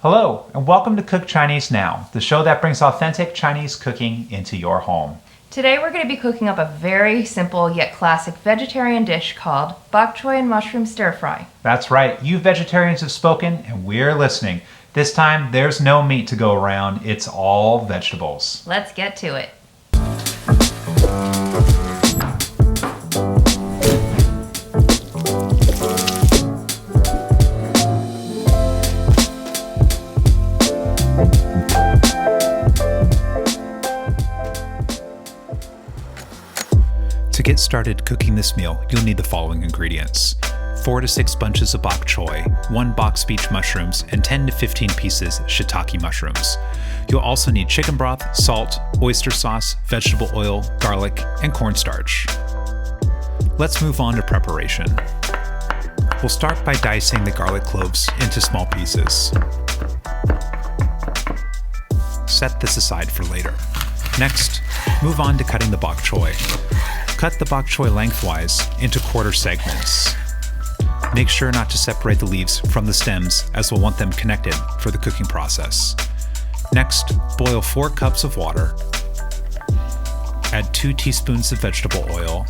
Hello, and welcome to Cook Chinese Now, the show that brings authentic Chinese cooking into your home. Today we're going to be cooking up a very simple yet classic vegetarian dish called Bok Choy and mushroom stir fry. That's right, you vegetarians have spoken and we're listening. This time there's no meat to go around, it's all vegetables. Let's get to it. To get started cooking this meal, you'll need the following ingredients: 4 to 6 bunches of bok choy, 1 box beech mushrooms, and 10 to 15 pieces shiitake mushrooms. You'll also need chicken broth, salt, oyster sauce, vegetable oil, garlic, and cornstarch. Let's move on to preparation. We'll start by dicing the garlic cloves into small pieces. Set this aside for later. Next, move on to cutting the bok choy. Cut the bok choy lengthwise into quarter segments. Make sure not to separate the leaves from the stems, as we'll want them connected for the cooking process. Next, boil 4 cups of water. Add 2 teaspoons of vegetable oil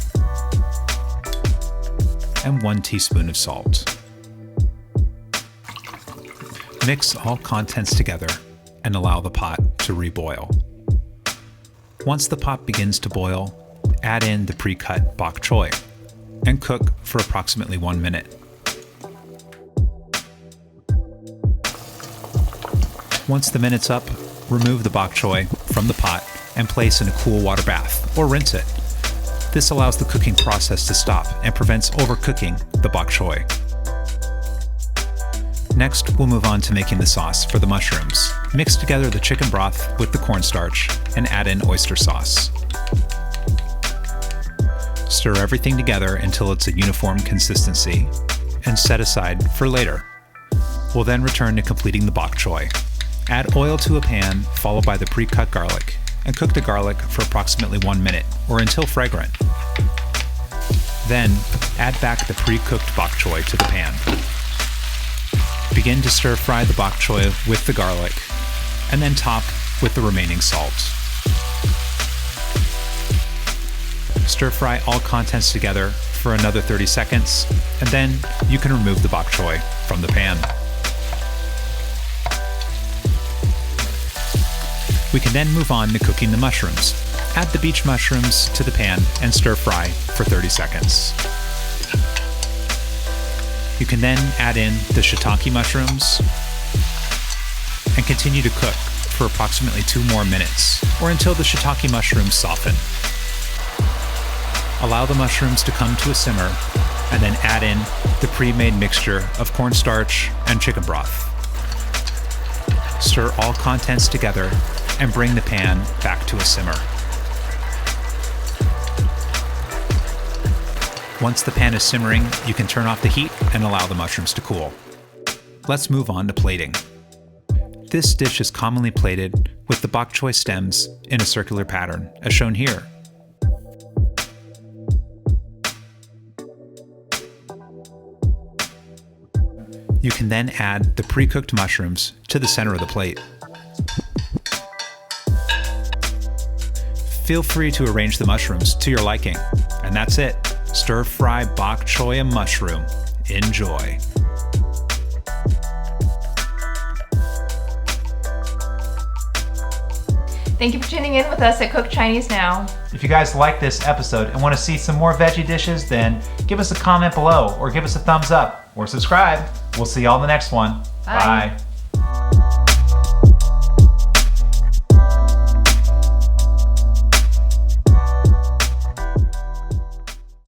and 1 teaspoon of salt. Mix all contents together and allow the pot to reboil. Once the pot begins to boil, add in the pre-cut bok choy and cook for approximately 1 minute. Once the minute's up, remove the bok choy from the pot and place in a cool water bath or rinse it. This allows the cooking process to stop and prevents overcooking the bok choy. Next, we'll move on to making the sauce for the mushrooms. Mix together the chicken broth with the cornstarch and add in oyster sauce. Stir everything together until it's a uniform consistency and set aside for later. We'll then return to completing the bok choy. Add oil to a pan, followed by the pre-cut garlic, and cook the garlic for approximately 1 minute or until fragrant. Then, add back the pre-cooked bok choy to the pan. Begin to stir fry the bok choy with the garlic, and then top with the remaining salt. Stir fry all contents together for another 30 seconds, and then you can remove the bok choy from the pan. We can then move on to cooking the mushrooms. Add the beech mushrooms to the pan and stir fry for 30 seconds. You can then add in the shiitake mushrooms and continue to cook for approximately 2 more minutes or until the shiitake mushrooms soften. Allow the mushrooms to come to a simmer and then add in the pre-made mixture of cornstarch and chicken broth. Stir all contents together and bring the pan back to a simmer. Once the pan is simmering, you can turn off the heat and allow the mushrooms to cool. Let's move on to plating. This dish is commonly plated with the bok choy stems in a circular pattern, as shown here. You can then add the pre-cooked mushrooms to the center of the plate. Feel free to arrange the mushrooms to your liking. And that's it. Stir fry bok choy and mushroom. Enjoy. Thank you for tuning in with us at Cook Chinese Now. If you guys like this episode and want to see some more veggie dishes, then give us a comment below or give us a thumbs up or subscribe. We'll see you all in the next one. Bye. Bye.